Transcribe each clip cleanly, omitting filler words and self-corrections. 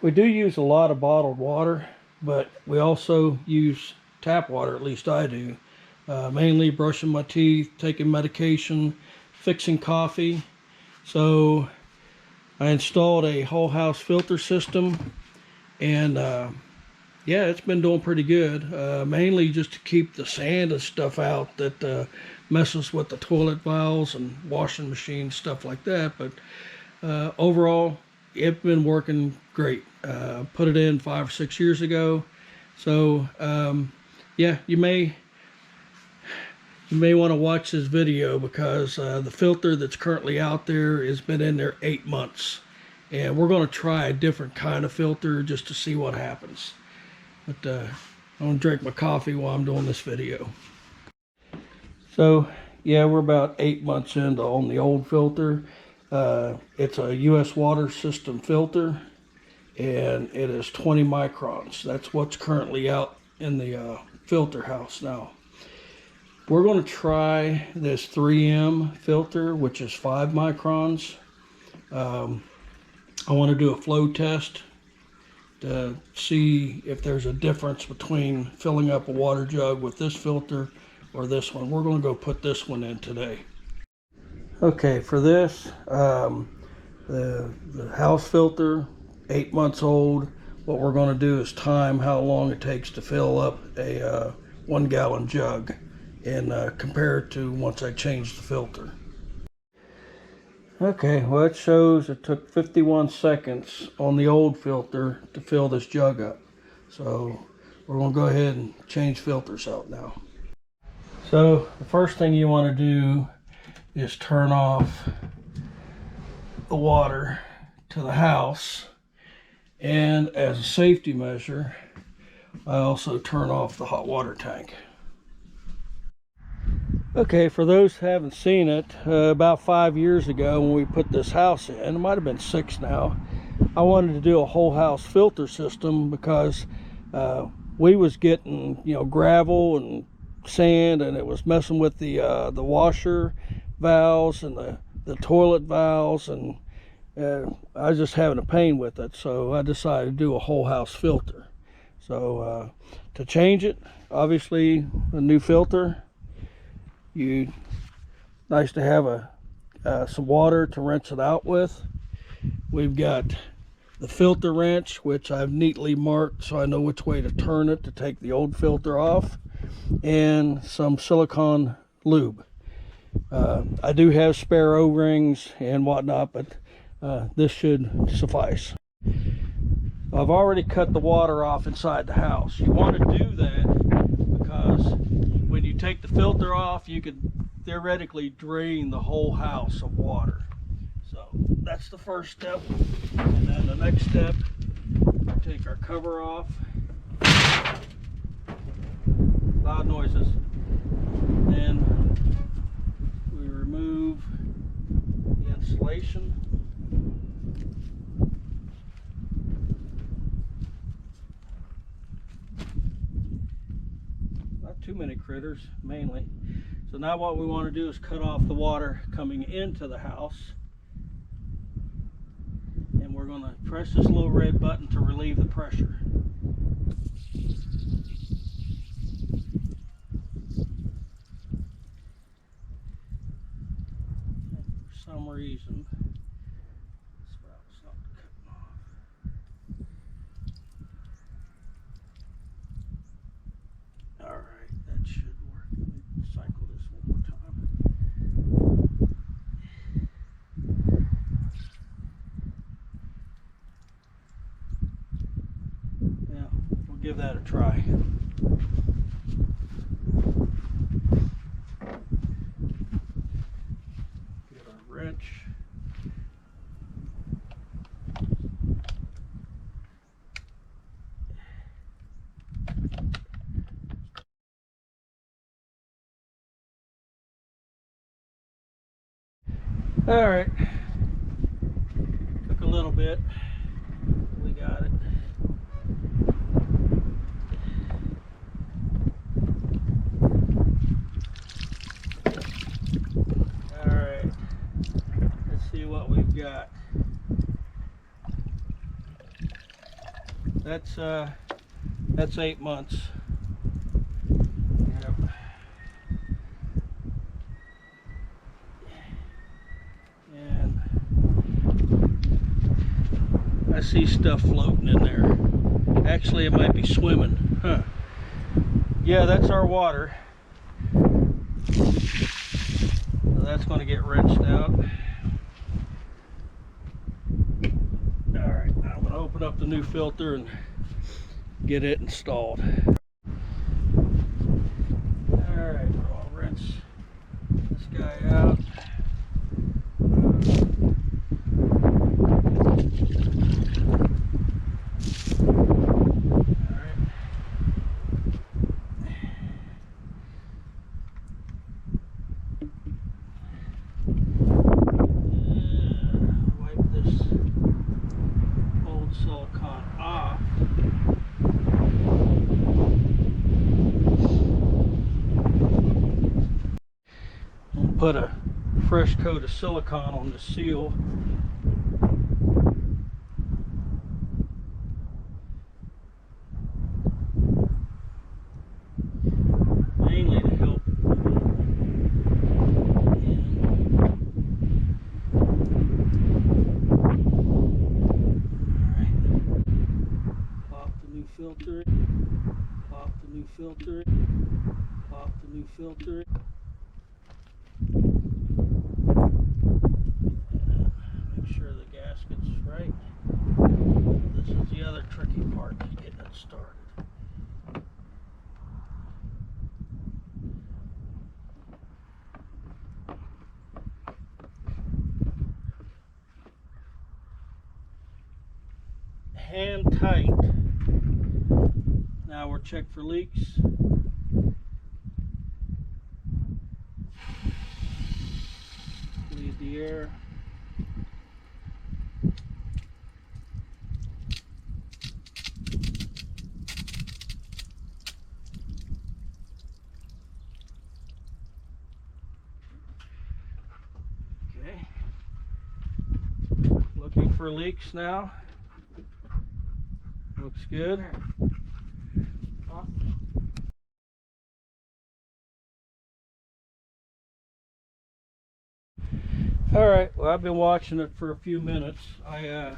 We do use a lot of bottled water, but we also use tap water, at least I do. Mainly brushing my teeth, taking medication, fixing coffee. So I installed a whole house filter system, and yeah, it's been doing pretty good. Mainly just to keep the sand and stuff out that messes with the toilet valves and washing machines, stuff like that. But overall, it's been working great. Put it in 5 or 6 years ago. So yeah, you may want to watch this video because the filter that's currently out there has been in there 8 months, and we're going to try a different kind of filter just to see what happens. But I'm going to drink my coffee while I'm doing this video. So yeah, we're about 8 months into on the old filter. It's a U.S. water system filter, and it is 20 microns. That's what's currently out in the filter house now. We're going to try this 3M filter, which is 5 microns. I want to do a flow test to see if there's a difference between filling up a water jug with this filter or this one. We're going to go put this one in today. Okay, for this, the house filter, 8 months old. What we're going to do is time how long it takes to fill up a 1 gallon jug, and compare it to once I change the filter. Okay, well, it shows it took 51 seconds on the old filter to fill this jug up. So we're going to go ahead and change filters out now. So the first thing you want to do is turn off the water to the house, and as a safety measure, I also turn off the hot water tank. Okay, for those who haven't seen it, about 5 years ago when we put this house in, it might have been 6 now, I wanted to do a whole house filter system because we was getting, gravel and sand, and it was messing with the washer valves and the toilet valves, and I was just having a pain with it. So I decided to do a whole house filter. So to change it, obviously a new filter. Nice to have some water to rinse it out with. We've got the filter wrench, which I've neatly marked so I know which way to turn it to take the old filter off, and some silicone lube. I do have spare O-rings and whatnot, but this should suffice. I've already cut the water off inside the house. You want to do that because when you take the filter off, you could theoretically drain the whole house of water. So that's the first step. And then the next step, take our cover off. Loud noises. Then we remove the insulation. Too many critters, mainly. So now what we want to do is cut off the water coming into the house, and we're going to press this little red button to relieve the pressure. And for some reason this valve's not cutting off. Alright, that should work. Let me cycle this one more time. Yeah, we'll give that a try. Get our wrench. All right, took a little bit, we got it. All right, let's see what we've got. That's 8 months. Yep. And I see stuff floating in there. Actually, it might be swimming. Huh. Yeah, that's our water. So that's going to get rinsed out. Alright, I'm going to open up the new filter and get it installed. Alright, I'll rinse this guy out. Put a fresh coat of silicone on the seal. Mainly to help pop the new filter, pop the new filter, pop the new filter. Make sure the gasket's right. This is the other tricky part, is getting it started. Hand tight. Now we'll check for leaks. Bleed the air. Okay. Looking for leaks now. Looks good. All right, well, I've been watching it for a few minutes. I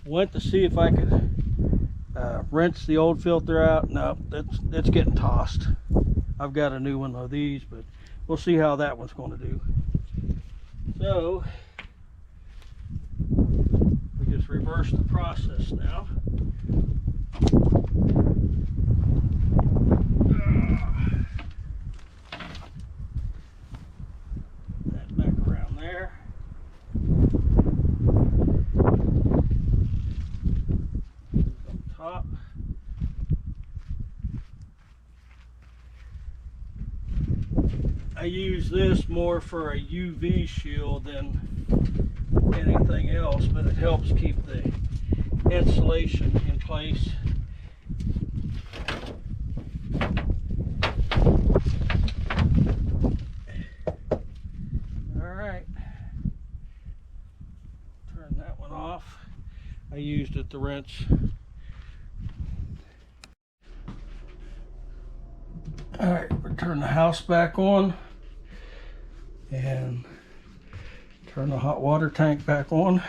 went to see if I could rinse the old filter out. No, that's getting tossed. I've got a new one of these, but we'll see how that one's going to do. So we just reverse the process now. That back around there. Up top. I use this more for a UV shield than anything else, but it helps keep the insulation in place. Alright, turn that one off. I used it to rinse. Alright, we'll turn the house back on and turn the hot water tank back on.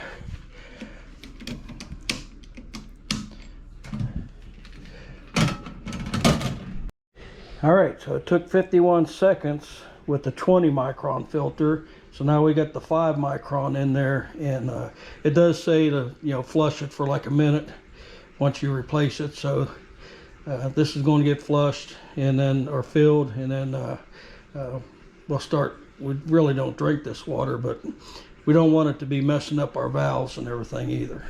Alright, so it took 51 seconds with the 20 micron filter. So now we got the 5 micron in there, and it does say to, you know, flush it for like a minute once you replace it. So this is going to get flushed and then, or filled, and then we'll start. We really don't drink this water, but we don't want it to be messing up our valves and everything either.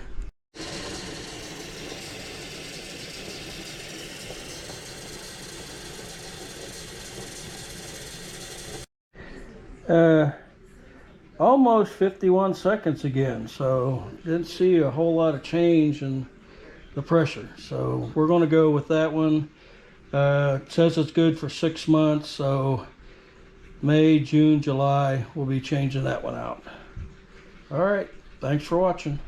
Almost 51 seconds again, so didn't see a whole lot of change in the pressure. So we're going to go with that one. It says it's good for 6 months, so May, June, July, we'll be changing that one out. All right, thanks for watching.